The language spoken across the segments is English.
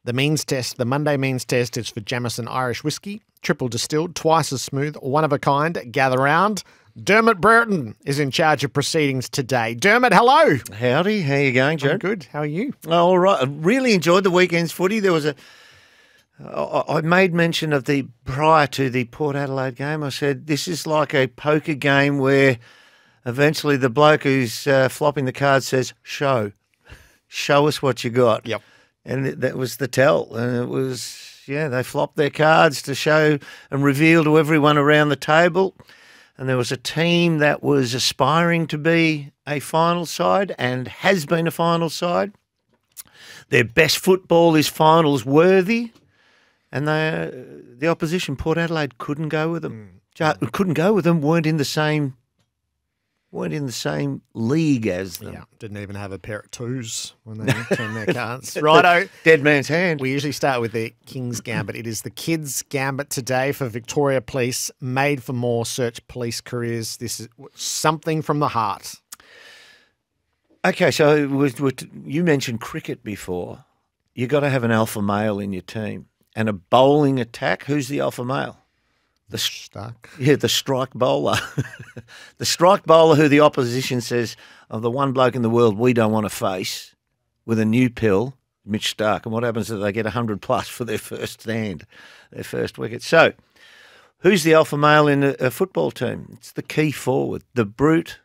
The means test, the Monday means test, is for Jameson Irish whiskey, triple distilled, twice as smooth, one of a kind. Gather round. Dermott Brereton is in charge of proceedings today. Dermott, hello. Howdy. How you going, Joe? I'm good. How are you? All right. I really enjoyed the weekend's footy. There was I made mention of prior to the Port Adelaide game, I said, this is like a poker game where eventually the bloke who's flopping the cards says, show us what you got. Yep. And that was the tell. And it was, they flopped their cards to show and reveal to everyone around the table. And there was a team that was aspiring to be a final side and has been a final side. Their best football is finals worthy. And the opposition, Port Adelaide, couldn't go with them. Couldn't go with them, weren't in the same league as them. Yeah, didn't even have a pair of twos when they turned their cards. Righto. Dead man's hand. We usually start with the King's Gambit. It is the Kids' Gambit today for Victoria Police, made for more search police careers. This is something from the heart. Okay, so you mentioned cricket before. You've got to have an alpha male in your team. And a bowling attack, who's the alpha male? The strike bowler. The strike bowler who the opposition says, the one bloke in the world we don't want to face with a new pill, Mitch Starc. And what happens is they get 100 plus for their first stand, their first wicket. So who's the alpha male in a football team? It's the key forward, the brute,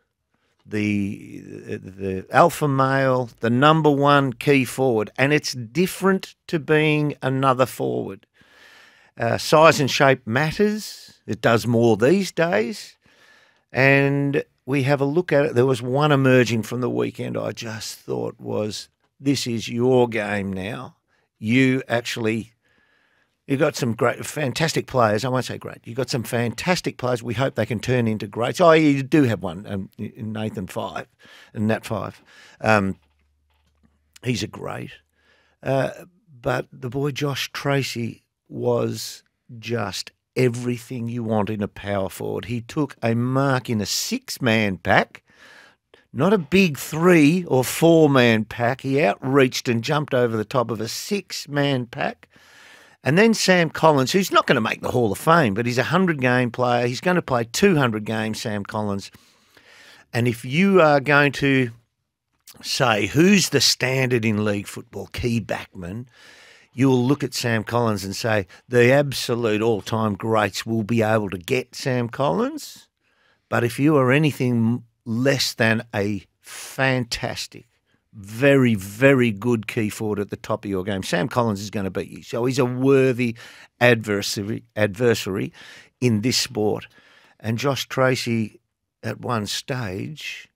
the alpha male, the number one key forward. And it's different to being another forward. Size and shape matters. It does more these days. And we have a look at it. There was one emerging from the weekend I just thought this is your game now. You've got some fantastic players. I won't say great. You've got some fantastic players. We hope they can turn into greats. Oh, you do have one, Nat Five. He's a great. But the boy Josh Tracy was just everything you want in a power forward. He took a mark in a 6-man pack, not a big 3 or 4-man pack. He outreached and jumped over the top of a 6-man pack. And then Sam Collins, who's not going to make the Hall of Fame, but he's a 100-game player. He's going to play 200 games, Sam Collins. And if you are going to say who's the standard in league football, key backman, you'll look at Sam Collins and say the absolute all-time greats will be able to get Sam Collins. But if you are anything less than a fantastic, very, very good key forward at the top of your game, Sam Collins is going to beat you. So he's a worthy adversary in this sport. And Josh Tracy, at one stage,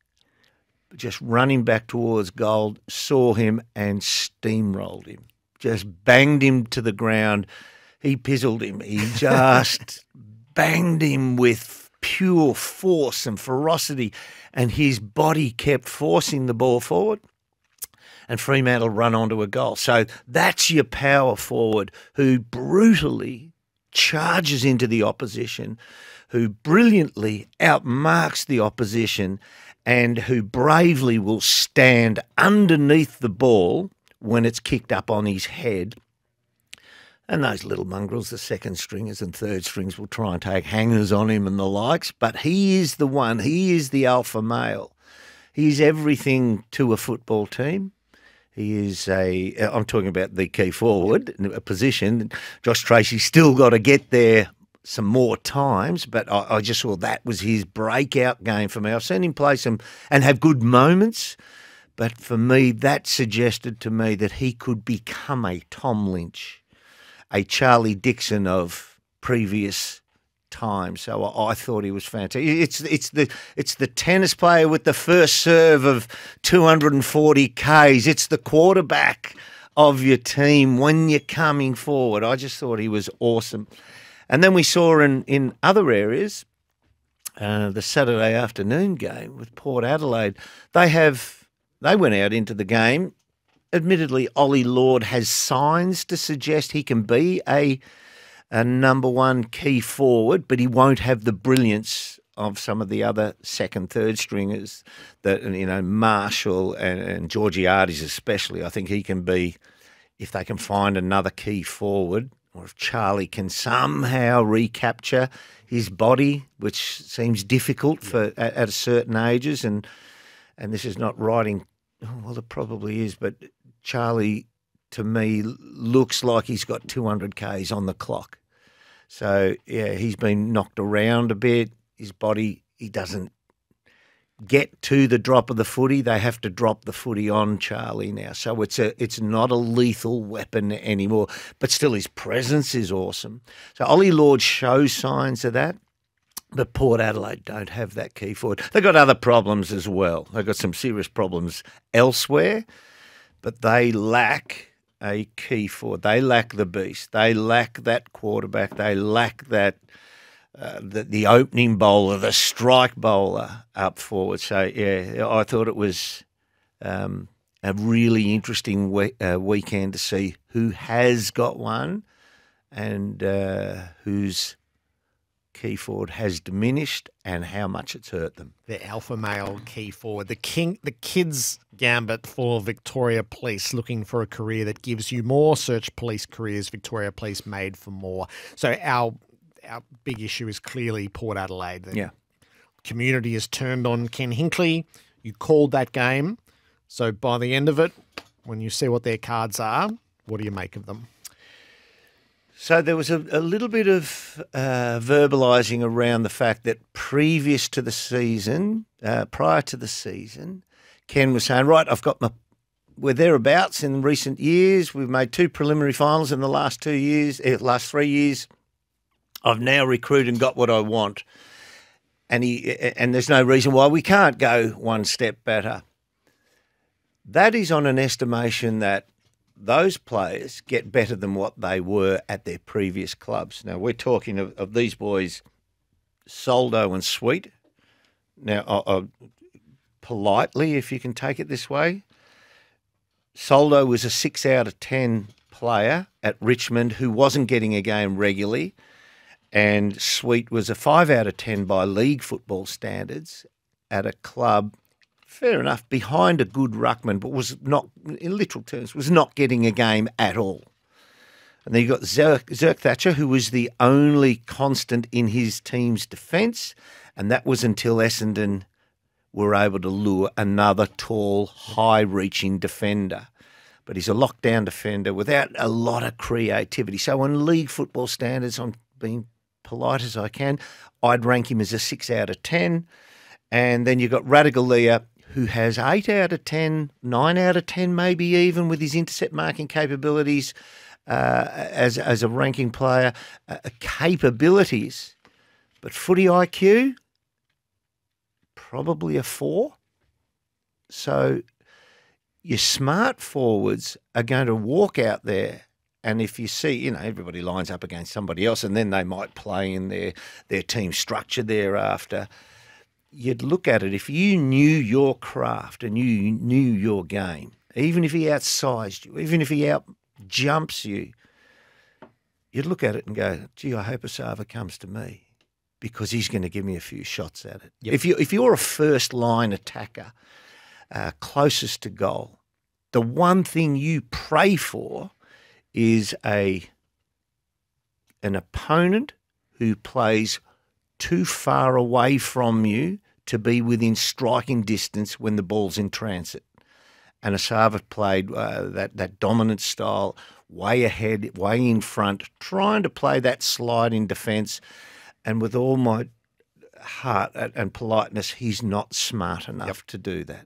just running back towards goal, saw him and steamrolled him. Just banged him to the ground. He pizzled him. He just banged him with pure force and ferocity, and his body kept forcing the ball forward, and Fremantle run onto a goal. So that's your power forward who brutally charges into the opposition, who brilliantly outmarks the opposition, and who bravely will stand underneath the ball when it's kicked up on his head. And those little mongrels, the second stringers and third strings, will try and take hangers on him and the likes. But he is the one. He is the alpha male. He's everything to a football team. He is I'm talking about the key forward, a position. Josh Tracy's still got to get there some more times, but I just saw that was his breakout game for me. I've seen him play some and have good moments. But for me, that suggested to me that he could become a Tom Lynch, a Charlie Dixon of previous times. So I thought he was fantastic. It's the tennis player with the first serve of 240 Ks. It's the quarterback of your team when you're coming forward. I just thought he was awesome. And then we saw in other areas, the Saturday afternoon game with Port Adelaide, they went out into the game. Admittedly, Ollie Lord has signs to suggest he can be a number one key forward, but he won't have the brilliance of some of the other second, third stringers that, Marshall and Georgiades especially. I think he can be if they can find another key forward, or if Charlie can somehow recapture his body, which seems difficult for at certain ages, and this is not writing. Well, it probably is, but Charlie, to me, looks like he's got 200 Ks on the clock. So, yeah, he's been knocked around a bit. His body, he doesn't get to the drop of the footy. They have to drop the footy on Charlie now. So it's not a lethal weapon anymore, but still his presence is awesome. So Ollie Lord shows signs of that, but Port Adelaide don't have that key forward. They've got other problems as well. They've got some serious problems elsewhere, but they lack a key forward. They lack the beast. They lack that quarterback. They lack that the opening bowler, the strike bowler up forward. So, yeah, I thought it was a really interesting weekend to see who has got one and whose key forward has diminished and how much it's hurt them. The alpha male key forward, the kids gambit for Victoria Police, looking for a career that gives you more. Search police careers, Victoria Police made for more. So our big issue is clearly Port Adelaide. The community has turned on Ken Hinkley. You called that game. So by the end of it, when you see what their cards are, what do you make of them? So there was a little bit of verbalising around the fact that prior to the season, Ken was saying, right, we're thereabouts in recent years. We've made 2 preliminary finals in the last 3 years. I've now recruited and got what I want. And there's no reason why we can't go one step better. That is on an estimation that those players get better than what they were at their previous clubs. Now, we're talking of these boys, Soldo and Sweet. Now, politely, if you can take it this way, Soldo was a 6 out of 10 player at Richmond who wasn't getting a game regularly, and Sweet was a 5 out of 10 by league football standards at a club, fair enough, behind a good ruckman, but was not, in literal terms, was not getting a game at all. And then you got Zerk Thatcher, who was the only constant in his team's defence, and that was until Essendon were able to lure another tall, high-reaching defender. But he's a lockdown defender without a lot of creativity. So on league football standards, I'm being polite as I can, I'd rank him as a 6 out of 10. And then you've got Radigalia, who has 8 out of 10, 9 out of 10 maybe even, with his intercept marking capabilities as a ranking player, capabilities. But footy IQ, probably a 4. So your smart forwards are going to walk out there, and if you see, everybody lines up against somebody else, and then they might play in their team structure thereafter. You'd look at it, if you knew your craft and you knew your game, even if he outsized you, even if he out-jumps you, you'd look at it and go, gee, I hope Asava comes to me because he's going to give me a few shots at it. Yep. If you're a first-line attacker, closest to goal, the one thing you pray for is an opponent who plays too far away from you to be within striking distance when the ball's in transit. And Asava played that dominant style, way ahead, way in front, trying to play that slide in defence. And with all my heart and politeness, he's not smart enough to do that.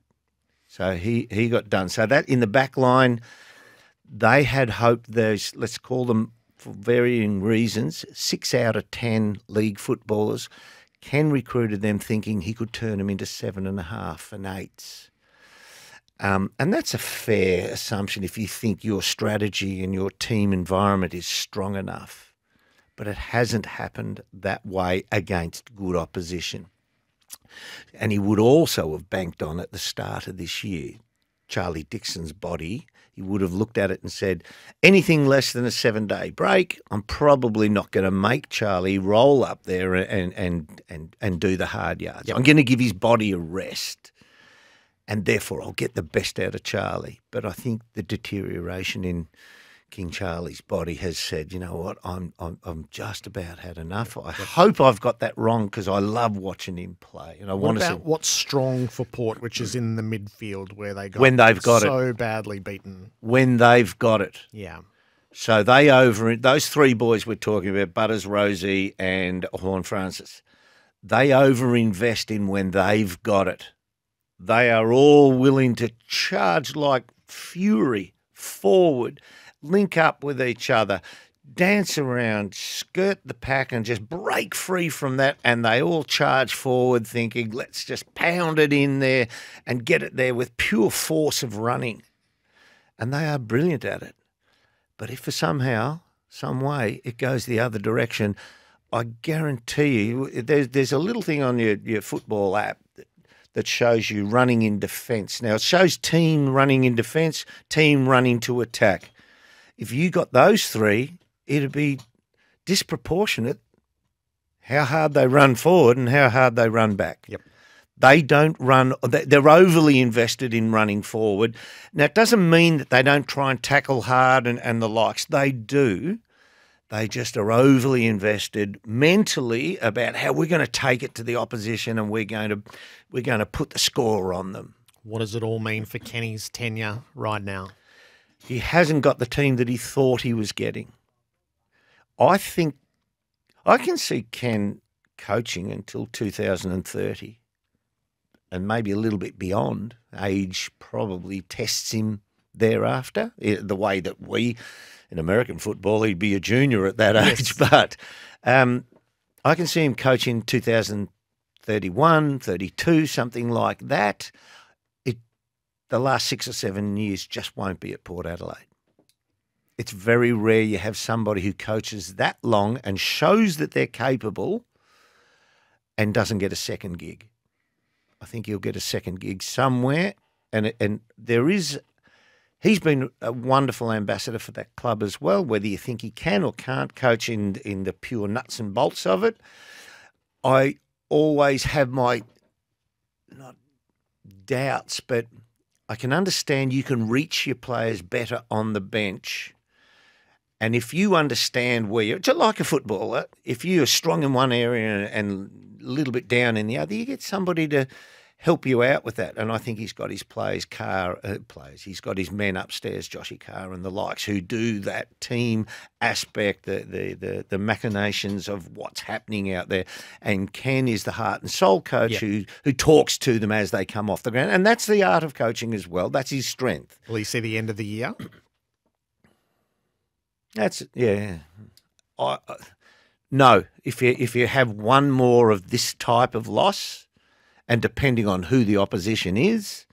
So he got done. So that in the back line, they had hoped those, let's call them for varying reasons, 6 out of 10 league footballers. Ken recruited them thinking he could turn them into 7.5 and 8s. And that's a fair assumption if you think your strategy and your team environment is strong enough. But it hasn't happened that way against good opposition. And he would also have banked on at the start of this year, Charlie Dixon's body. He would have looked at it and said, anything less than a 7-day break, I'm probably not going to make Charlie roll up there and do the hard yards. Yep. I'm going to give his body a rest, and therefore I'll get the best out of Charlie. But I think the deterioration in King Charlie's body has said, you know what, I'm just about had enough. I hope I've got that wrong because I love watching him play, and I want to see what's strong for Port, which is in the midfield where they got when they've got so badly beaten. When they've got it, yeah. So those three boys we're talking about, Butters, Rosie, and Horn Francis. They overinvest in when they've got it. They are all willing to charge like fury forward, link up with each other, dance around, skirt the pack and just break free from that. And they all charge forward thinking, let's just pound it in there and get it there with pure force of running. And they are brilliant at it. But if for somehow, some way, it goes the other direction, I guarantee you, there's a little thing on your football app that shows you running in defence. Now, it shows team running in defence, team running to attack. If you got those three, it'd be disproportionate how hard they run forward and how hard they run back. Yep. They don't run, they're overly invested in running forward. Now, it doesn't mean that they don't try and tackle hard and the likes. They do. They just are overly invested mentally about how we're going to take it to the opposition and we're going to put the score on them. What does it all mean for Kenny's tenure right now? He hasn't got the team that he thought he was getting. I think I can see Ken coaching until 2030 and maybe a little bit beyond. Age probably tests him thereafter, the way that we... In American football, he'd be a junior at that age, but I can see him coaching 2031, 32, something like that. The last 6 or 7 years just won't be at Port Adelaide. It's very rare you have somebody who coaches that long and shows that they're capable and doesn't get a second gig. I think he'll get a second gig somewhere, and there is... He's been a wonderful ambassador for that club as well, whether you think he can or can't coach in the pure nuts and bolts of it. I always have my, not doubts, but I can understand you can reach your players better on the bench. And if you understand where you're, just like a footballer, if you're strong in one area and a little bit down in the other, you get somebody to help you out with that. And I think he's got his he's got his men upstairs, Joshy Carr and the likes, who do that team aspect, the machinations of what's happening out there. And Ken is the heart and soul coach who talks to them as they come off the ground. And that's the art of coaching as well. That's his strength. Will he see the end of the year? No. If you have one more of this type of loss, and depending on who the opposition is,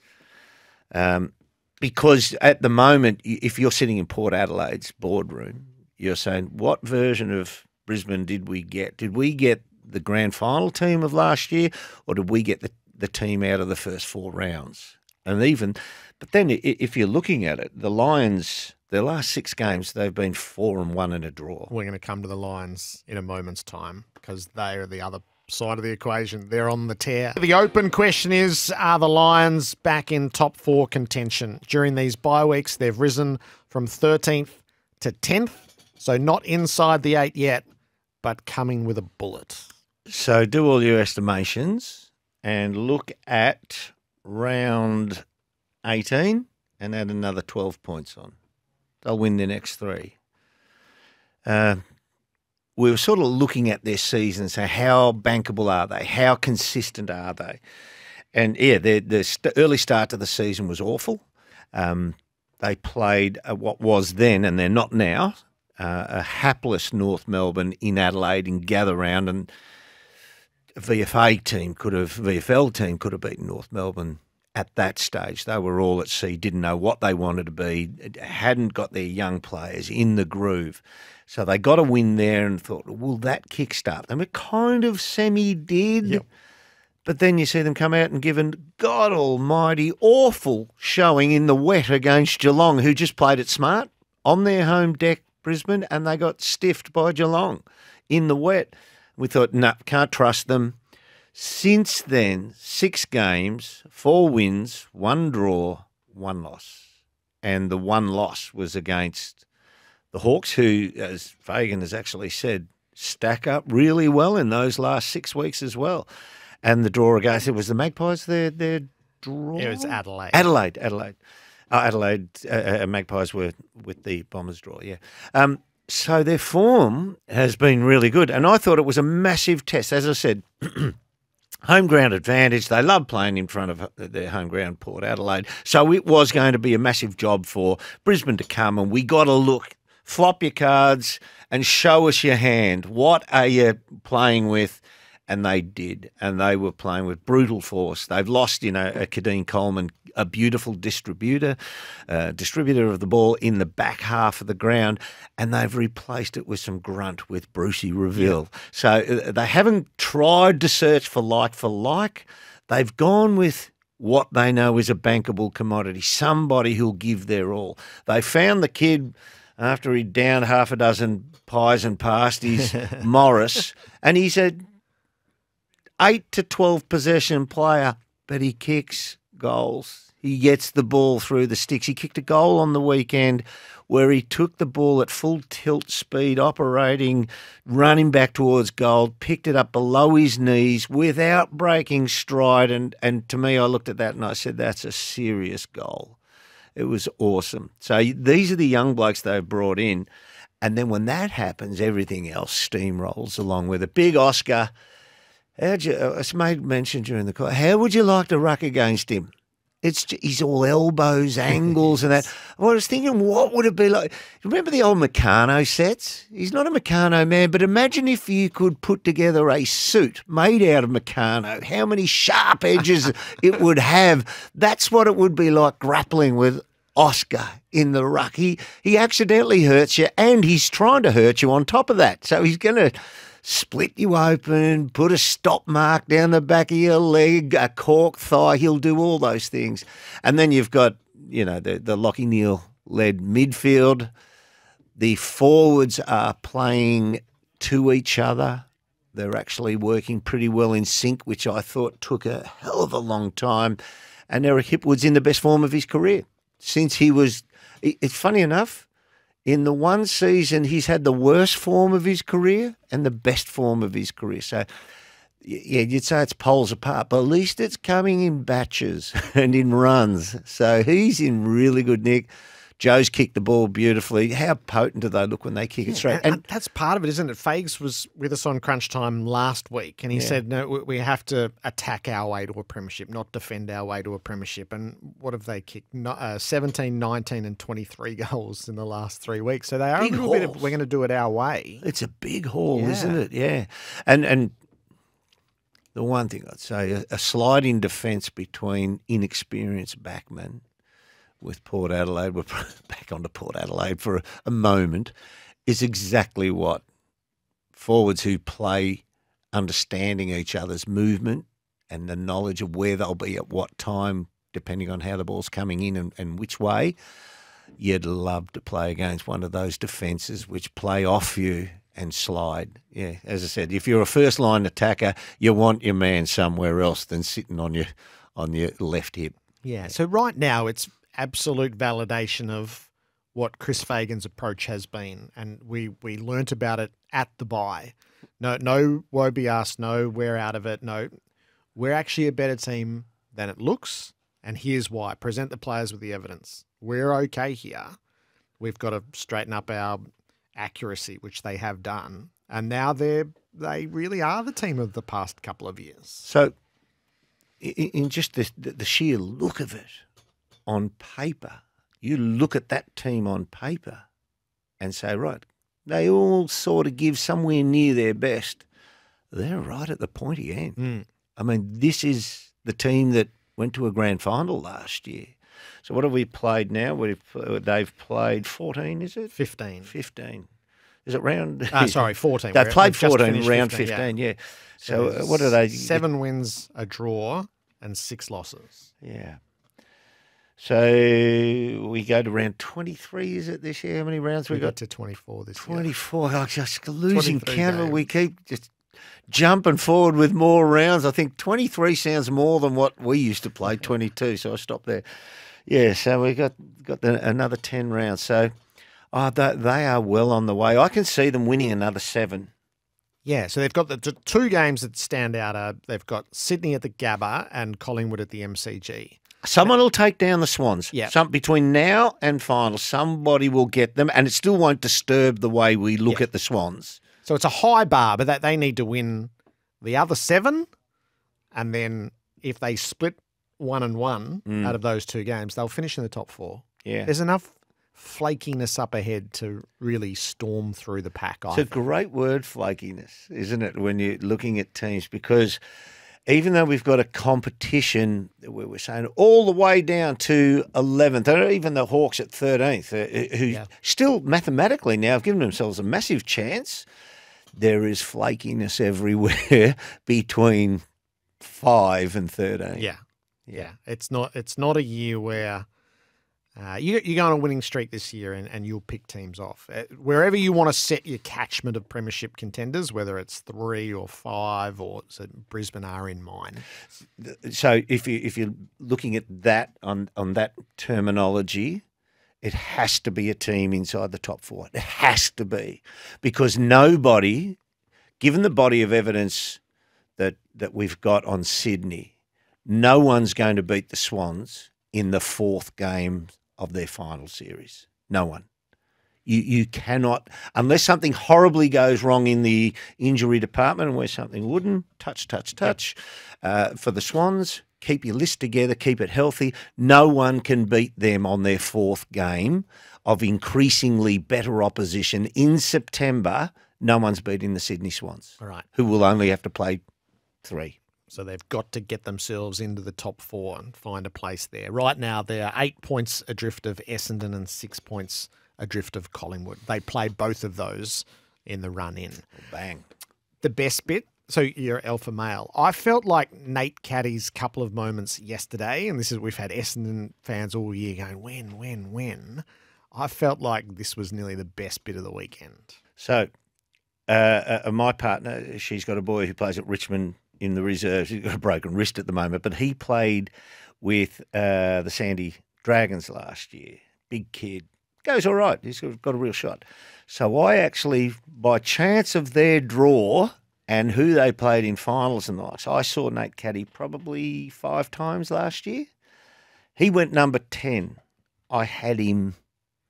because at the moment, if you're sitting in Port Adelaide's boardroom, you're saying, what version of Brisbane did we get? Did we get the grand final team of last year, or did we get the team out of the first 4 rounds? But then if you're looking at it, the Lions, their last 6 games, they've been 4-1 and a draw. We're going to come to the Lions in a moment's time because they are the other side of the equation. They're on the tear. The open question is, are the Lions back in top 4 contention? During these bye weeks, they've risen from 13th to 10th, so not inside the 8 yet, but coming with a bullet. So do all your estimations and look at round 18 and add another 12 points on. They'll win their next 3. We were sort of looking at their season, so how bankable are they? How consistent are they? And, yeah, the early start to the season was awful. They played what was then, and they're not now, a hapless North Melbourne in Adelaide in gather round, and a VFL team could have beaten North Melbourne at that stage. They were all at sea, didn't know what they wanted to be, hadn't got their young players in the groove. So they got a win there and thought, will that kickstart them? It kind of semi-did. Yep. But then you see them come out and give a God almighty awful showing in the wet against Geelong, who just played it smart on their home deck, Brisbane, and they got stiffed by Geelong in the wet. We thought, no, can't trust them. Since then, 6 games, 4 wins, 1 draw, 1 loss. And the 1 loss was against the Hawks, who, as Fagan has actually said, stack up really well in those last 6 weeks as well. And the draw against it was the Magpies, their draw? It was Adelaide. Adelaide. Magpies were with the Bombers draw, yeah. So their form has been really good. And I thought it was a massive test. As I said, home ground advantage. They love playing in front of their home ground, Port Adelaide. So it was going to be a massive job for Brisbane to come, and we got to look, flop your cards and show us your hand. What are you playing with? And they did, and they were playing with brutal force. They've lost, a Caddy Coleman, a beautiful distributor of the ball in the back half of the ground, and they've replaced it with some grunt with Brucey Reville. Yeah. So they haven't tried to search for like. They've gone with what they know is a bankable commodity, somebody who'll give their all. They found the kid after he'd downed half a dozen pies and pasties, Morris, and he's a 8 to 12 possession player, but he kicks goals. He gets the ball through the sticks. He kicked a goal on the weekend where he took the ball at full tilt speed, operating, running back towards goal, picked it up below his knees without breaking stride. And to me, I looked at that and I said, that's a serious goal. It was awesome. So these are the young blokes they've brought in. And then when that happens, everything else steamrolls along with it. Big Oscar. It's made mention during the call. How would you like to ruck against him? He's all elbows, angles, and that. I was thinking, what would it be like? Remember the old Meccano sets? He's not a Meccano man, but imagine if you could put together a suit made out of Meccano. How many sharp edges it would have. That's what it would be like grappling with Oscar in the ruck. He accidentally hurts you, and he's trying to hurt you on top of that. So he's going to split you open, put a stop mark down the back of your leg, a cork thigh. He'll do all those things. And then you've got, the Lockie Neal-led midfield. The forwards are playing to each other. They're actually working pretty well in sync, which I thought took a hell of a long time. And Eric Hipwood's in the best form of his career. Since he was, it's funny enough, in the one season, he's had the worst form of his career and the best form of his career. So, yeah, you'd say it's poles apart, but at least it's coming in batches and in runs. So he's in really good nick. Joe's kicked the ball beautifully. How potent do they look when they kick it straight? And that's part of it, isn't it? Fags was with us on Crunch Time last week, and he said, no, we have to attack our way to a premiership, not defend our way to a premiership. And what have they kicked? 17, 19 and 23 goals in the last 3 weeks. So they are big a little bit of, we're going to do it our way. It's a big haul, isn't it? Yeah. And the one thing I'd say, a sliding defence between inexperienced backmen with Port Adelaide, we're back onto Port Adelaide for a moment, is exactly what forwards who play understanding each other's movement and the knowledge of where they'll be at what time, depending on how the ball's coming in and which way. You'd love to play against one of those defences which play off you and slide. Yeah, as I said, if you're a first-line attacker, you want your man somewhere else than sitting on your left hip. Yeah, so right now it's absolute validation of what Chris Fagan's approach has been, and we learnt about it at the bye. No woe be us, no we're out of it, no, we're actually a better team than it looks, and here's why. Present the players with the evidence. We're okay here. We've got to straighten up our accuracy, which they have done, and now they really are the team of the past couple of years. So in just the sheer look of it, on paper, you look at that team on paper and say, right, they all sort of give somewhere near their best. They're right at the pointy end. Mm. I mean, this is the team that went to a grand final last year. So what have we played now? They've played 14, is it? 15. 15. Is it round? Sorry, 14. They played 14, round 15, yeah. So what are they? 7 wins, a draw, and 6 losses. Yeah. So we go to round 23, is it this year? How many rounds we got? To 24 this 24. year. 24. Just losing count. Games. We keep just jumping forward with more rounds. I think 23 sounds more than what we used to play, 22. So I stopped there. Yeah, so we got another 10 rounds. So Oh, they are well on the way. I can see them winning another 7. Yeah, so they've got the two games that stand out. They've got Sydney at the Gabba and Collingwood at the MCG. Someone will take down the Swans. Yeah. Between now and final, somebody will get them, and it still won't disturb the way we look at the Swans. So it's a high bar, but that they need to win the other 7, and then if they split 1 and 1 out of those 2 games, they'll finish in the top 4. Yeah. There's enough flakiness up ahead to really storm through the pack. It's a great word, flakiness, isn't it, when you're looking at teams? Because even though we've got a competition where we're saying all the way down to 11th, or even the Hawks at 13th, who still mathematically now have given themselves a massive chance, there is flakiness everywhere between 5 and 13. Yeah. It's not a year where you go on a winning streak this year and you'll pick teams off. Wherever you want to set your catchment of premiership contenders, whether it's 3 or 5 or so Brisbane are in mine. So if you're looking at that on that terminology, it has to be a team inside the top 4. It has to be, because nobody, given the body of evidence that we've got on Sydney, no one's going to beat the Swans in the 4th game of their final series. No one. You cannot, unless something horribly goes wrong in the injury department, and where something wouldn't, touch. For the Swans, keep your list together, keep it healthy. No one can beat them on their 4th game of increasingly better opposition in September. No one's beating the Sydney Swans, all right, who will only have to play 3. So they've got to get themselves into the top 4 and find a place there. Right now, they're 8 points adrift of Essendon and 6 points adrift of Collingwood. They play both of those in the run-in. Bang. The best bit, so you're alpha male. I felt like Nate Caddy's couple of moments yesterday, and we've had Essendon fans all year going, when? I felt like this was nearly the best bit of the weekend. So my partner, she's got a boy who plays at Richmond in the reserves. He's got a broken wrist at the moment, but he played with the Sandy Dragons last year. Big kid. Goes all right. He's got a real shot. So I actually, by chance of their draw and who they played in finals and the likes, I saw Nate Caddy probably 5 times last year. He went number 10. I had him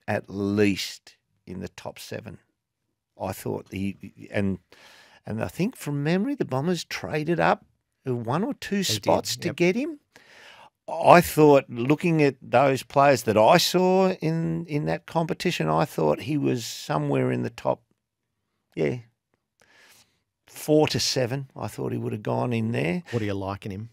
at least in the top 7. I thought and I think from memory, the Bombers traded up 1 or 2 spots to get him. I thought, looking at those players that I saw in that competition, I thought he was somewhere in the top, 4 to 7. I thought he would have gone in there. What do you like in him?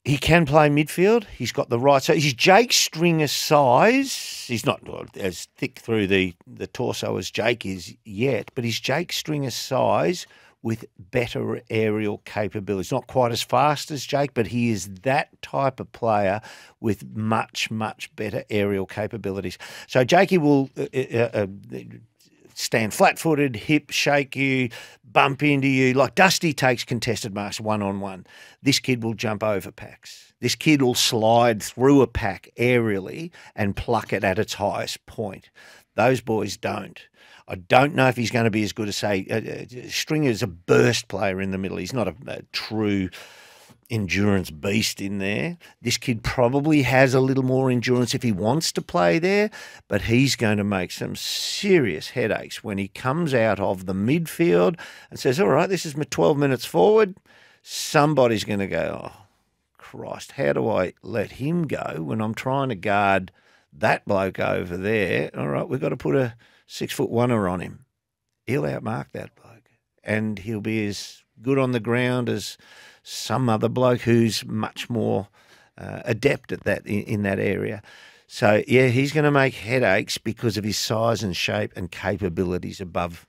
He can play midfield. He's got the right. So he's Jake Stringer size. He's not as thick through the torso as Jake is yet, but he's Jake Stringer size with better aerial capabilities. Not quite as fast as Jake, but he is that type of player with much, much better aerial capabilities. So Jakey will stand flat-footed, hip shake you, bump into you. Like Dusty takes contested marks one-on-one. This kid will jump over packs. This kid will slide through a pack aerially and pluck it at its highest point. Those boys don't. I don't know if he's going to be as good as, say, Stringer's a burst player in the middle. He's not a true endurance beast in there. This kid probably has a little more endurance if he wants to play there, but he's going to make some serious headaches when he comes out of the midfield and says, all right, this is my 12 minutes forward. Somebody's going to go, oh, Christ, how do I let him go when I'm trying to guard that bloke over there? All right, we've got to put a 6'1" on him. He'll outmark that bloke, and he'll be as good on the ground as some other bloke who's much more adept at that in that area. So, yeah, he's going to make headaches because of his size and shape and capabilities above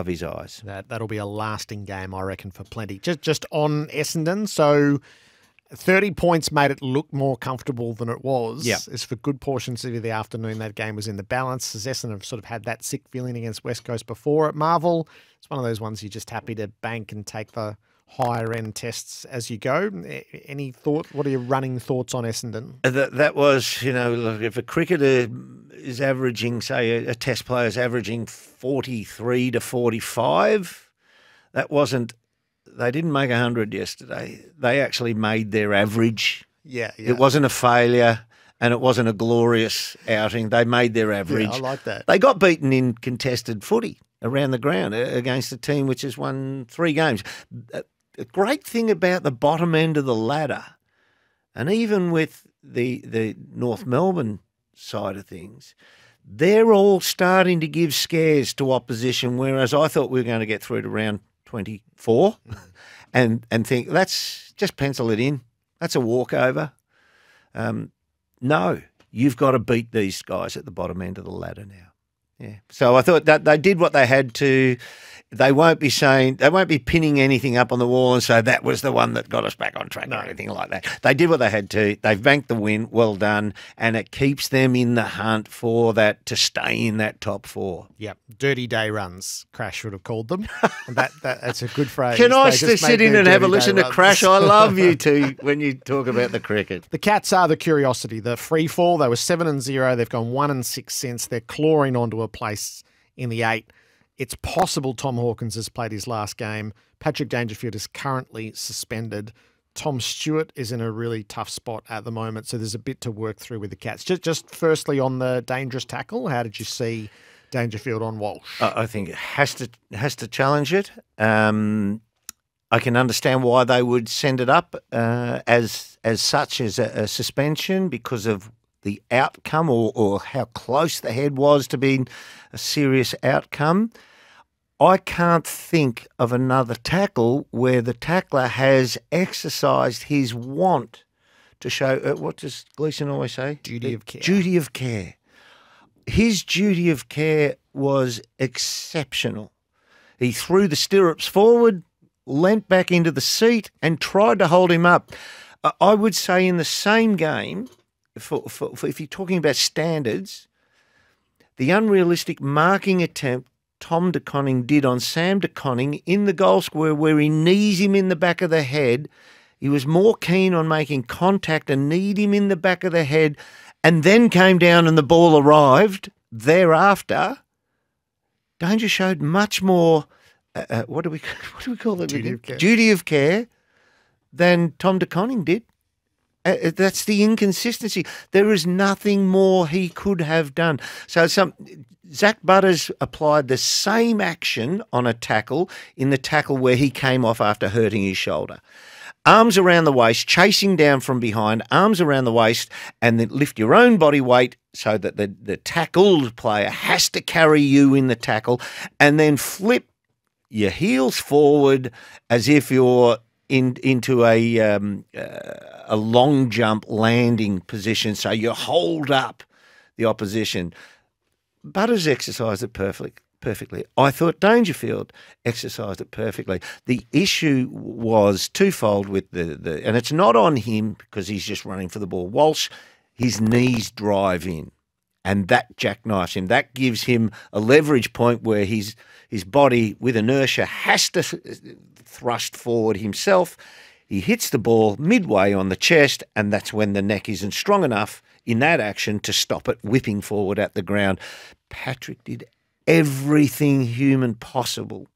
his eyes. That'll be a lasting game, I reckon, for plenty. Just on Essendon, so 30 points made it look more comfortable than it was. Yeah. As for good portions of the afternoon, that game was in the balance. As Essendon have sort of had that sick feeling against West Coast before at Marvel. It's one of those ones you're just happy to bank and take the higher end tests as you go. Any thought? What are your running thoughts on Essendon? That was, look, if a cricketer is averaging, say, a test player is averaging 43 to 45, that wasn't. They didn't make 100 yesterday. They actually made their average. Yeah. It wasn't a failure and it wasn't a glorious outing. They made their average. Yeah, I like that. They got beaten in contested footy around the ground against a team which has won 3 games. A great thing about the bottom end of the ladder, and even with the North Melbourne side of things, they're all starting to give scares to opposition, whereas I thought we were going to get through to round 24 and think, let's just pencil it in. That's a walkover. No, you've got to beat these guys at the bottom end of the ladder now. Yeah. So I thought that they did what they had to. They won't be pinning anything up on the wall and say that was the one that got us back on track or anything like that. They did what they had to. They've banked the win. Well done. And it keeps them in the hunt for that, to stay in that top 4. Yep. Dirty day runs, Crash would have called them. And that's a good phrase. Can I sit in and have a listen to Crash? I love you two when you talk about the cricket. The Cats are the curiosity. The freefall, they were 7-0. They've gone 1-6 since. They're clawing onto a place in the 8. It's possible Tom Hawkins has played his last game. Patrick Dangerfield is currently suspended. Tom Stewart is in a really tough spot at the moment, so there's a bit to work through with the Cats. Just firstly on the dangerous tackle, how did you see Dangerfield on Walsh? I think it has to challenge it. I can understand why they would send it up as such as a suspension, because of the outcome or how close the head was to being a serious outcome. I can't think of another tackle where the tackler has exercised his want to show, what does Gleeson always say? Duty of care. Duty of care. His duty of care was exceptional. He threw the stirrups forward, leant back into the seat and tried to hold him up. I would say in the same game, for if you're talking about standards, the unrealistic marking attempt Tom de Koning did on Sam de Koning in the goal square, where he knees him in the back of the head. He was more keen on making contact and kneed him in the back of the head, and then came down and the ball arrived thereafter. Danger showed much more, what do we call it? Duty of care. Duty of care than Tom de Koning did. That's the inconsistency. There is nothing more he could have done. So Zach Butters applied the same action on a tackle in the tackle where he came off after hurting his shoulder. Arms around the waist, chasing down from behind, arms around the waist, and then lift your own body weight so that the tackled player has to carry you in the tackle, and then flip your heels forward as if you're into a long jump landing position, so you hold up the opposition. Butters exercised it perfectly. I thought Dangerfield exercised it perfectly. The issue was twofold with the and it's not on him because he's just running for the ball. Walsh, his knees drive in, and that jackknifes him. That gives him a leverage point where his body with inertia has to thrust forward himself. He hits the ball midway on the chest, and that's when the neck isn't strong enough in that action to stop it whipping forward at the ground. Patrick did everything human possible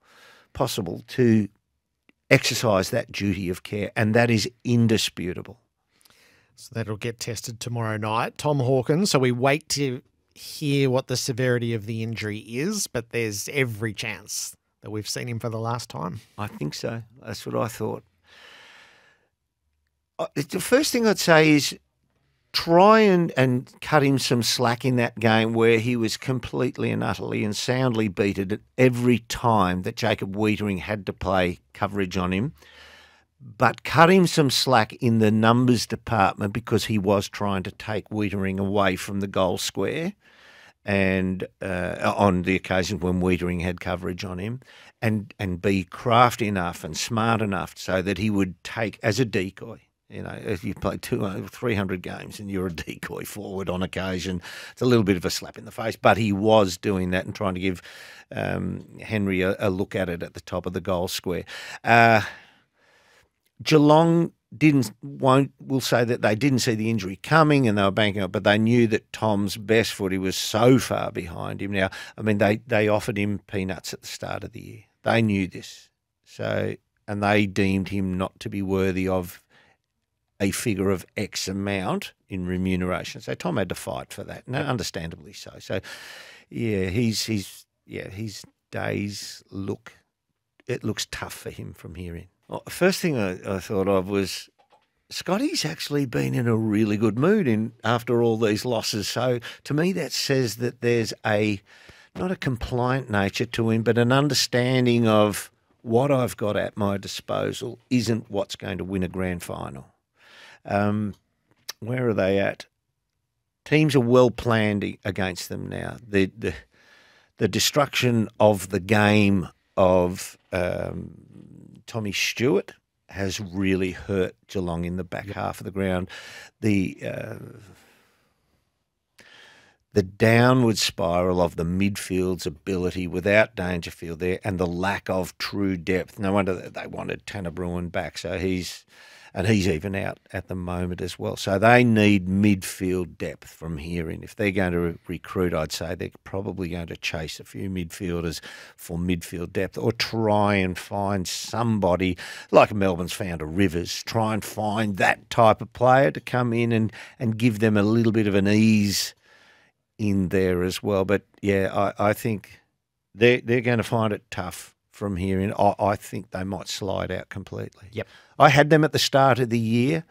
to exercise that duty of care, and that is indisputable. So that'll get tested tomorrow night. Tom Hawkins, so we wait to hear what the severity of the injury is, but there's every chance that we've seen him for the last time. I think so. That's what I thought. The first thing I'd say is try and cut him some slack in that game where he was completely and utterly and soundly beaten at every time that Jacob Whateley had to play coverage on him. But cut him some slack in the numbers department, because he was trying to take Whateley away from the goal square, and on the occasion when Whateley had coverage on him, and be crafty enough and smart enough so that he would take as a decoy. You know, if you play 300 games and you're a decoy forward on occasion, it's a little bit of a slap in the face. But he was doing that and trying to give Henry a look at it at the top of the goal square. Geelong will say that they didn't see the injury coming and they were banking up, but they knew that Tom's best footy was so far behind him. Now, I mean, they offered him peanuts at the start of the year. They knew this. So, and they deemed him not to be worthy of a figure of X amount in remuneration. So Tom had to fight for that, and understandably so. So, yeah, his days looks tough for him from here in. Well, first thing I thought of was Scotty's actually been in a really good mood after all these losses. So to me, that says that there's not a compliant nature to him, but an understanding of what I've got at my disposal isn't what's going to win a grand final. Where are they at? Teams are well planned against them now. The destruction of the game of Tommy Stewart has really hurt Geelong in the back half of the ground. The downward spiral of the midfield's ability without Dangerfield there and the lack of true depth. No wonder that they wanted Tanner Bruin back. So he's even out at the moment as well. So they need midfield depth from here in. If they're going to recruit, I'd say they're probably going to chase a few midfielders for midfield depth or try and find somebody, like Melbourne's found a Rivers, try and find that type of player to come in and give them a little bit of an ease in there as well. But, yeah, I think they're going to find it tough from here in. I think they might slide out completely. Yep. I had them at the start of the year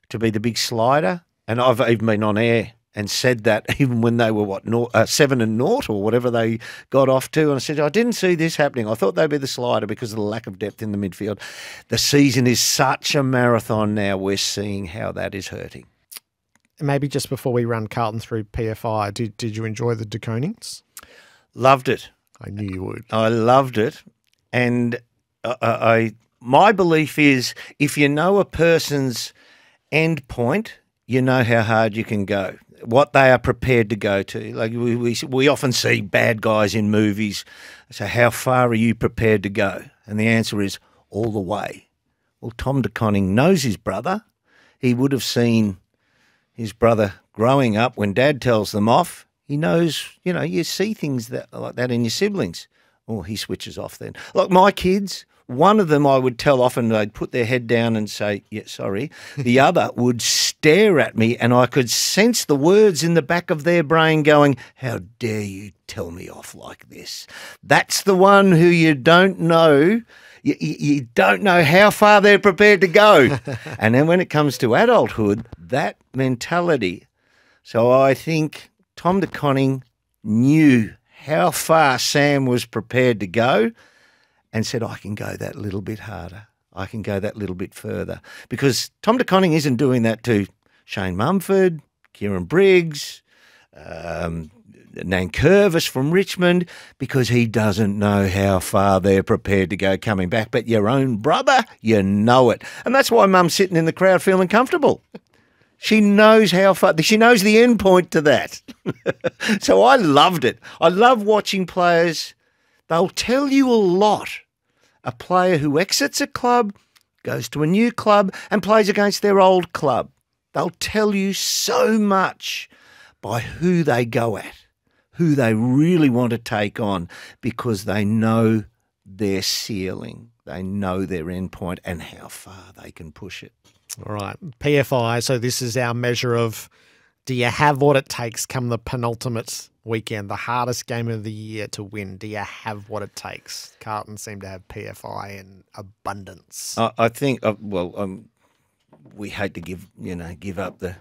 to be the big slider, and I've even been on air and said that even when they were 7-0 or whatever they got off to, and I said I didn't see this happening. I thought they'd be the slider because of the lack of depth in the midfield. The season is such a marathon now. We're seeing how that is hurting. Maybe just before we run Carlton through PFI, did you enjoy the Konings? Loved it. I knew you would. I loved it, and my belief is if you know a person's end point, you know how hard you can go, what they are prepared to go to. Like we often see bad guys in movies. So how far are you prepared to go? And the answer is all the way. Well, Tom de Koning knows his brother. He would have seen his brother growing up when Dad tells them off. He knows, you see things like that in your siblings. Oh, he switches off then. Like my kids, one of them I would tell off and they'd put their head down and say, yeah, sorry. The other would stare at me and I could sense the words in the back of their brain going, how dare you tell me off like this? That's the one who you don't know. You don't know how far they're prepared to go. And then when it comes to adulthood, that mentality. So I think Tom de Koning knew how far Sam was prepared to go and said, I can go that little bit harder. I can go that little bit further. Because Tom de Koning isn't doing that to Shane Mumford, Kieran Briggs, Nankervis from Richmond, because he doesn't know how far they're prepared to go coming back. But your own brother, you know it. And that's why Mum's sitting in the crowd feeling comfortable. She knows how far, she knows the end point to that. So I loved it. I love watching players. They'll tell you a lot. A player who exits a club, goes to a new club and plays against their old club. They'll tell you so much by who they go at, who they really want to take on, because they know their ceiling, they know their end point and how far they can push it. All right, PFI, so this is our measure of, do you have what it takes come the penultimate weekend, the hardest game of the year to win? Do you have what it takes? Carlton seem to have PFI in abundance. I think, we hate to give up the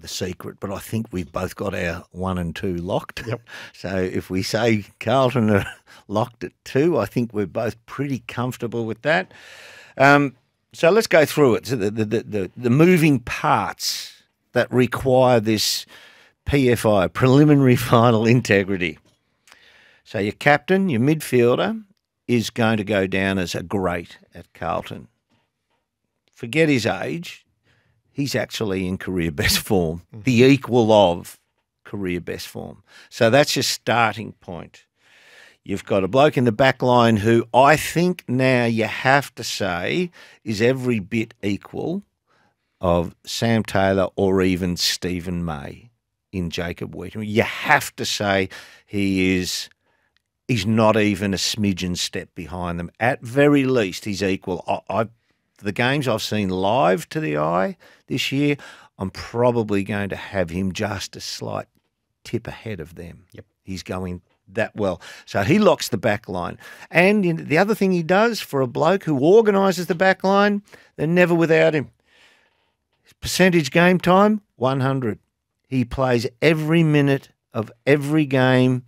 secret, but I think we've both got our 1 and 2 locked. Yep. So if we say Carlton are locked at 2, I think we're both pretty comfortable with that. So let's go through it. So the moving parts that require this PFI, preliminary final integrity. So your captain, your midfielder, is going to go down as a great at Carlton. Forget his age. He's actually in career best form, the equal of career best form. So that's your starting point. You've got a bloke in the back line who I think now you have to say is every bit equal of Sam Taylor or even Stephen May in Jacob Wheaton. You have to say he's not even a smidgen step behind them. At very least, he's equal. The games I've seen live to the eye this year, I'm probably going to have him just a slight tip ahead of them. Yep. He's going that well. So he locks the back line. And the other thing he does for a bloke who organises the back line, they're never without him. Percentage game time, 100. He plays every minute of every game.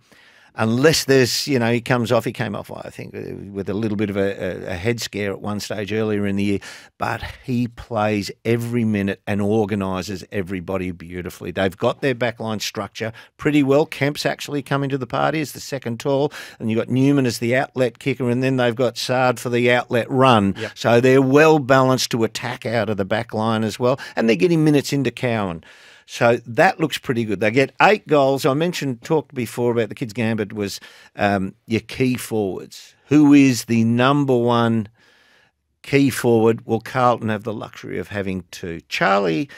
Unless there's, he comes off. He came off, I think, with a little bit of a head scare at one stage earlier in the year. But he plays every minute and organises everybody beautifully. They've got their backline structure pretty well. Kemp's actually coming to the party as the second tall. And you've got Newman as the outlet kicker. And then they've got Sard for the outlet run. Yep. So they're well balanced to attack out of the backline as well. And they're getting minutes into Cowan. So that looks pretty good. They get 8 goals. I talked before about the Kids Gambit was your key forwards. Who is the number one key forward? Well, Carlton have the luxury of having 2. Charlie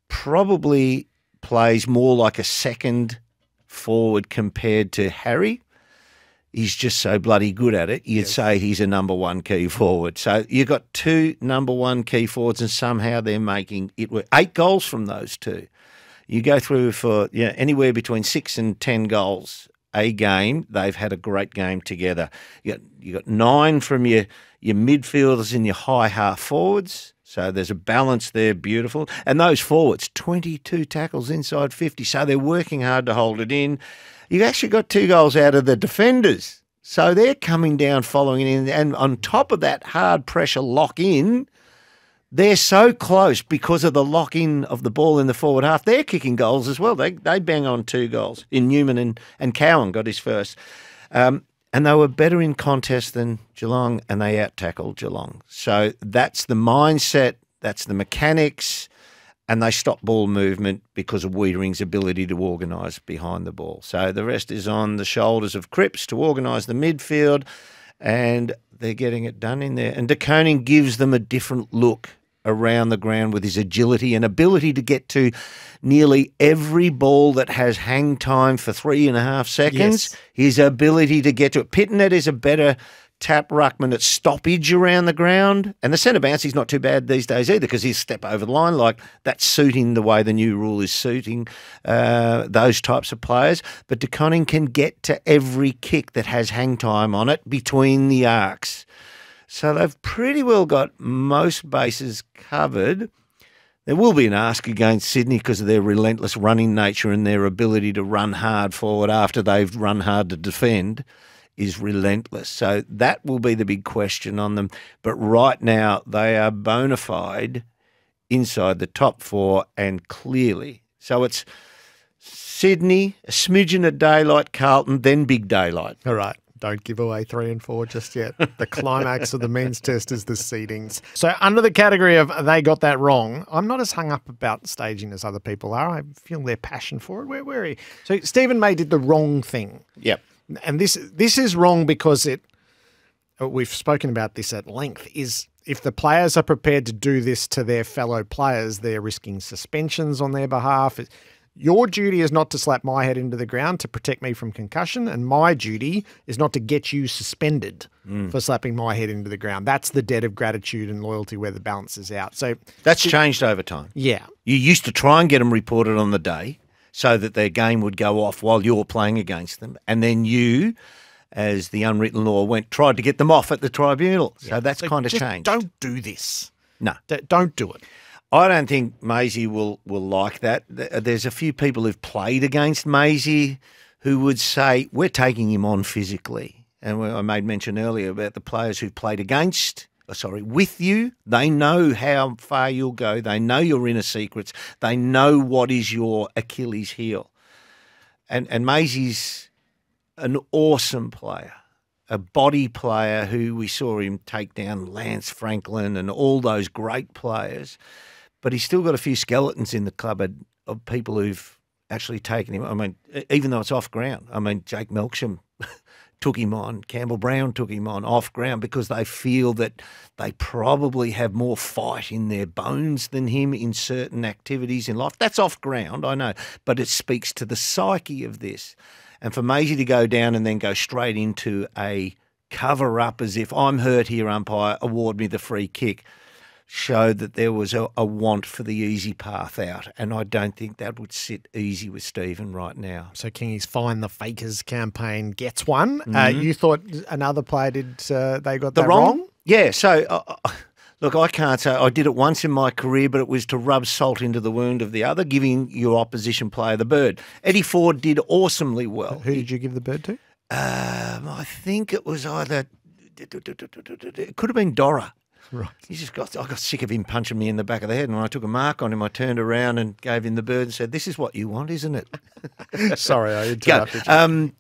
probably plays more like a second forward compared to Harry. He's just so bloody good at it. You'd say he's a number 1 key forward. So you've got 2 number 1 key forwards and somehow they're making it work. 8 goals from those 2. You go through for anywhere between 6 and 10 goals a game. They've had a great game together. You got 9 from your midfielders and your high half forwards. So there's a balance there, beautiful. And those forwards, 22 tackles inside 50. So they're working hard to hold it in. You've actually got 2 goals out of the defenders. So they're coming down, following it in. And on top of that hard pressure lock-in, they're so close because of the lock-in of the ball in the forward half. They're kicking goals as well. They bang on 2 goals. In Newman and Cowan got his first. And they were better in contest than Geelong, and they out-tackled Geelong. So that's the mindset, that's the mechanics, and they stop ball movement because of Wiedering's ability to organise behind the ball. So the rest is on the shoulders of Cripps to organise the midfield, and they're getting it done in there. And De Koning gives them a different look around the ground with his agility and ability to get to nearly every ball that has hang time for 3.5 seconds. Yes. His ability to get to it. Pittonet is a better tap ruckman at stoppage around the ground. And the centre bounce, he's not too bad these days either because he's step over the line. Like that's suiting the way the new rule is suiting those types of players. But De Koning can get to every kick that has hang time on it between the arcs. So they've pretty well got most bases covered. There will be an ask against Sydney because of their relentless running nature and their ability to run hard forward after they've run hard to defend is relentless. So that will be the big question on them. But right now they are bona fide inside the top 4 and clearly. So it's Sydney, a smidgen of daylight, Carlton, then big daylight. All right. Don't give away 3 and 4 just yet. The climax of the men's test is the seedings. So under the category of they got that wrong, I'm not as hung up about staging as other people are. I feel their passion for it. Where are you? So Stephen May did the wrong thing. Yep. And this is wrong because we've spoken about this at length, is if the players are prepared to do this to their fellow players, they're risking suspensions on their behalf. Your duty is not to slap my head into the ground to protect me from concussion, and my duty is not to get you suspended for slapping my head into the ground. That's the debt of gratitude and loyalty where the balance is out. So that's changed over time. Yeah. You used to try and get them reported on the day so that their game would go off while you're playing against them, and then you, as the unwritten law went, tried to get them off at the tribunal. So that's kind of changed. Don't do this. No. Don't do it. I don't think Maisie will like that. There's a few people who've played against Maisie who would say, we're taking him on physically. And I made mention earlier about the players who've played with you. They know how far you'll go. They know your inner secrets. They know what is your Achilles heel. And Maisie's an awesome player, a body player who we saw him take down Lance Franklin and all those great players. But he's still got a few skeletons in the cupboard of people who've actually taken him. I mean, even though it's off ground. I mean, Jake Melksham took him on. Campbell Brown took him on off ground because they feel that they probably have more fight in their bones than him in certain activities in life. That's off ground, I know, but it speaks to the psyche of this. And for Maisie to go down and then go straight into a cover-up as if I'm hurt here, umpire, award me the free kick, showed that there was a want for the easy path out. And I don't think that would sit easy with Stephen right now. So Kingy's Find the Fakers campaign gets one. You thought another player did, they got that wrong? Yeah, so... Look, I can't say I did it once in my career, but it was to rub salt into the wound of the other, giving your opposition player the bird. Eddie Ford did awesomely well. Who did you give the bird to? I think it was either it could have been Dora. Right. I got sick of him punching me in the back of the head, and when I took a mark on him, I turned around and gave him the bird and said, "This is what you want, isn't it?" Sorry, I interrupted you.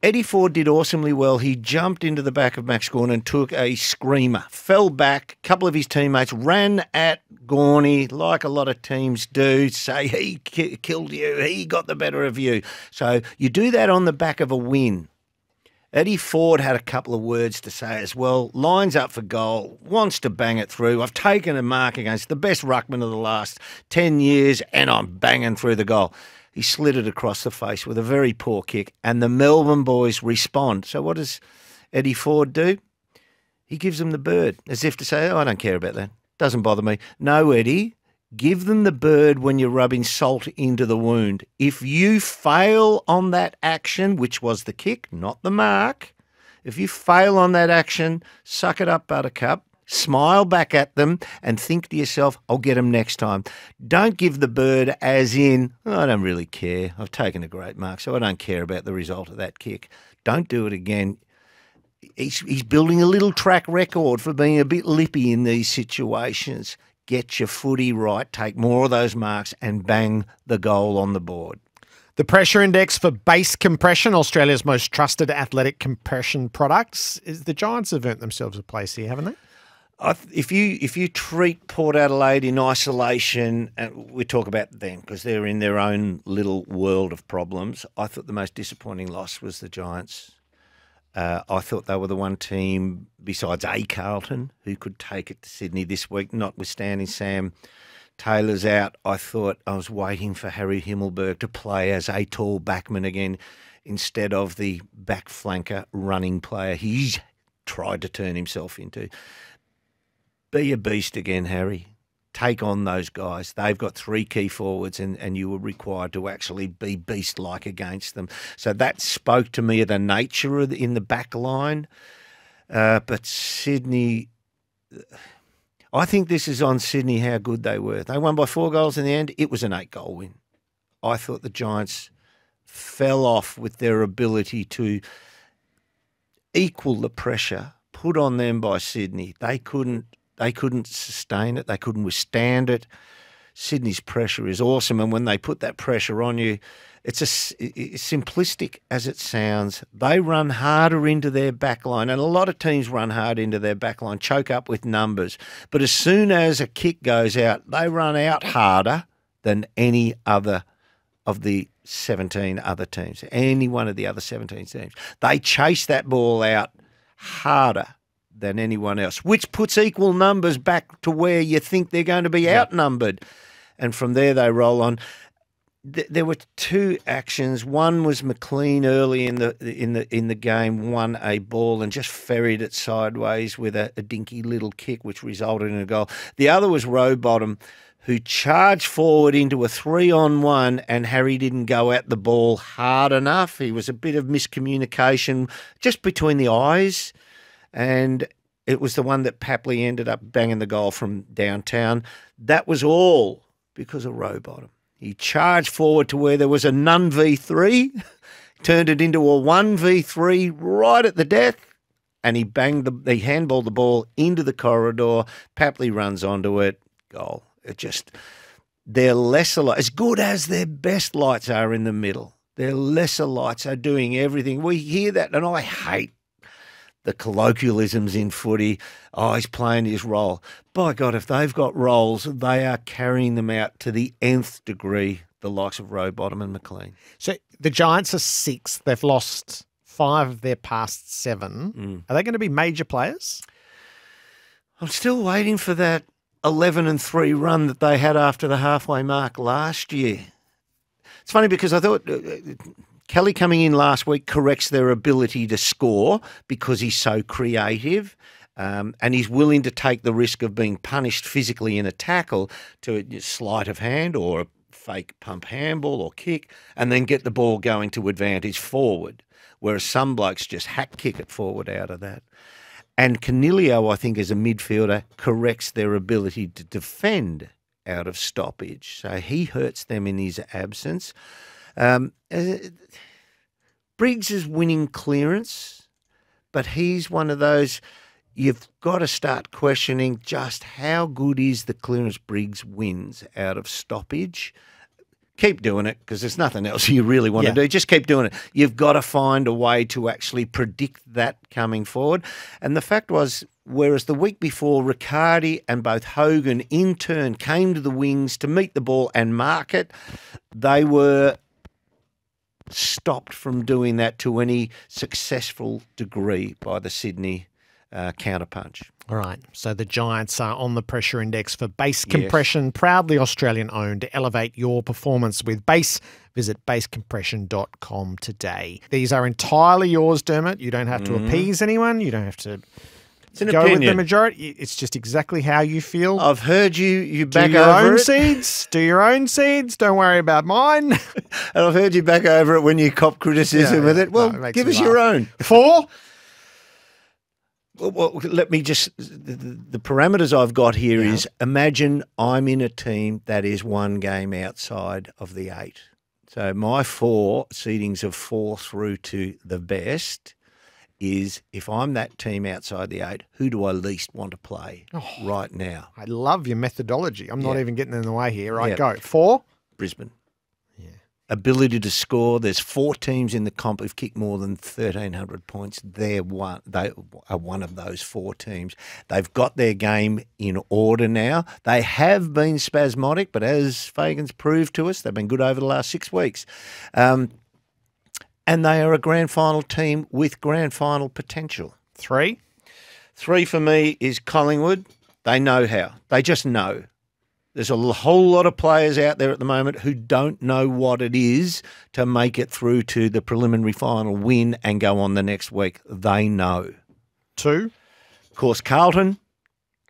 Eddie Ford did awesomely well. He jumped into the back of Max Gawn and took a screamer, fell back. A couple of his teammates ran at Gorney, like a lot of teams do, say he killed you, he got the better of you. So you do that on the back of a win. Eddie Ford had a couple of words to say as well. Lines up for goal, wants to bang it through. I've taken a mark against the best ruckman of the last 10 years and I'm banging through the goal. He slid it across the face with a very poor kick, and the Melbourne boys respond. So what does Eddie Ford do? He gives them the bird, as if to say, "Oh, I don't care about that. Doesn't bother me." No, Eddie, give them the bird when you're rubbing salt into the wound. If you fail on that action, which was the kick, not the mark, if you fail on that action, suck it up, Buttercup. Smile back at them and think to yourself, I'll get them next time. Don't give the bird as in, I don't really care. I've taken a great mark, so I don't care about the result of that kick. Don't do it again. He's building a little track record for being a bit lippy in these situations. Get your footy right, take more of those marks and bang the goal on the board. The pressure index for base compression, Australia's most trusted athletic compression products, is the Giants have earned themselves a place here, haven't they? If you treat Port Adelaide in isolation, and we talk about them because they're in their own little world of problems, I thought the most disappointing loss was the Giants. I thought they were the one team besides Carlton who could take it to Sydney this week, notwithstanding Sam Taylor's out. I thought I was waiting for Harry Himmelberg to play as a tall backman again instead of the back flanker running player he's tried to turn himself into. Be a beast again, Harry. Take on those guys. They've got three key forwards and you were required to actually be beast-like against them. So that spoke to me of the nature of in the back line. But Sydney, I think this is on Sydney how good they were. They won by 4 goals in the end. It was an 8-goal win. I thought the Giants fell off with their ability to equal the pressure put on them by Sydney. They couldn't sustain it. They couldn't withstand it. Sydney's pressure is awesome, and when they put that pressure on you, it's simplistic as it sounds. They run harder into their backline, and a lot of teams run hard into their backline, choke up with numbers. But as soon as a kick goes out, they run out harder than any other of the 17 other teams, any one of the other 17 teams. They chase that ball out harder than anyone else, which puts equal numbers back to where you think they're going to be outnumbered. And from there they roll on. There were 2 actions. One was McLean early in the game won a ball and just ferried it sideways with a dinky little kick, which resulted in a goal. The other was Rowbottom, who charged forward into a 3-on-1, and Harry didn't go at the ball hard enough. He was a bit of miscommunication just between the eyes. And it was the one that Papley ended up banging the goal from downtown. That was all because of Rowbottom. He charged forward to where there was a none v3, turned it into a 1v3 right at the death, and he handballed the ball into the corridor. Papley runs onto it, goal. Their lesser lights, as good as their best lights are in the middle, their lesser lights are doing everything. We hear that, and I hate the colloquialisms in footy. Oh, he's playing his role. By God, if they've got roles, they are carrying them out to the nth degree, the likes of Rowbottom and McLean. So the Giants are 6th. They've lost 5 of their past 7. Are they going to be major players? I'm still waiting for that 11-3 run that they had after the halfway mark last year. It's funny because I thought Kelly coming in last week corrects their ability to score because he's so creative. And he's willing to take the risk of being punished physically in a tackle to a sleight of hand or a fake pump handball or kick and then get the ball going to advantage forward, whereas some blokes just hack kick it forward out of that. And Canilio, I think, as a midfielder, corrects their ability to defend out of stoppage. So he hurts them in his absence. Briggs is winning clearance, but he's one of those... You've got to start questioning just how good is the clearance Briggs wins out of stoppage. Keep doing it because there's nothing else you really want to do. Just keep doing it. You've got to find a way to actually predict that coming forward. And the fact was, whereas the week before, Riccardi and both Hogan in turn came to the wings to meet the ball and mark it, they were stopped from doing that to any successful degree by the Sydney counterpunch. All right. So the Giants are on the pressure index for base compression, proudly Australian owned. To elevate your performance with base, visit basecompression.com today. These are entirely yours, Dermott. You don't have to appease anyone. You don't have to go with the majority. It's just exactly how you feel. I've heard you back over it. Do your own seeds. Do your own seeds. Don't worry about mine. And I've heard you back over it when you cop criticism with it. Well, give us your own. 4? Well, let me just, the parameters I've got here is imagine I'm in a team that is one game outside of the 8. So my 4 seedings of 4 through to the best is if I'm that team outside the 8, who do I least want to play right now? I love your methodology. I'm not even getting in the way here. Right, go. 4? Brisbane. Ability to score. There's 4 teams in the comp who've kicked more than 1,300 points. They are one of those 4 teams. They've got their game in order now. They have been spasmodic, but as Fagan's proved to us, they've been good over the last 6 weeks. And they are a grand final team with grand final potential. 3? 3 for me is Collingwood. They know how. They just know. There's a whole lot of players out there at the moment who don't know what it is to make it through to the preliminary final win and go on the next week. They know. 2? Of course, Carlton.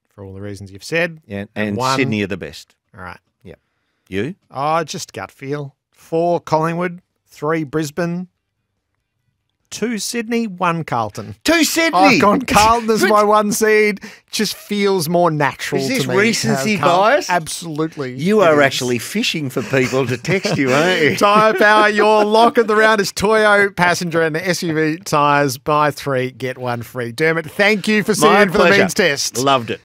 For all the reasons you've said. Yeah, and 1. Sydney are the best. All right. Yep. You? Just gut feel. 4, Collingwood. 3, Brisbane. 2, Sydney. 1, Carlton. 2, Sydney. I've gone Carlton as my 1 seed. Just feels more natural to me. Is this recency bias? Absolutely. You are actually fishing for people to text you, aren't you? Tyre Power, your lock of the round is Toyo, passenger and SUV tyres. Buy 3, get 1 free. Dermott, thank you for sitting in for the means test. Loved it.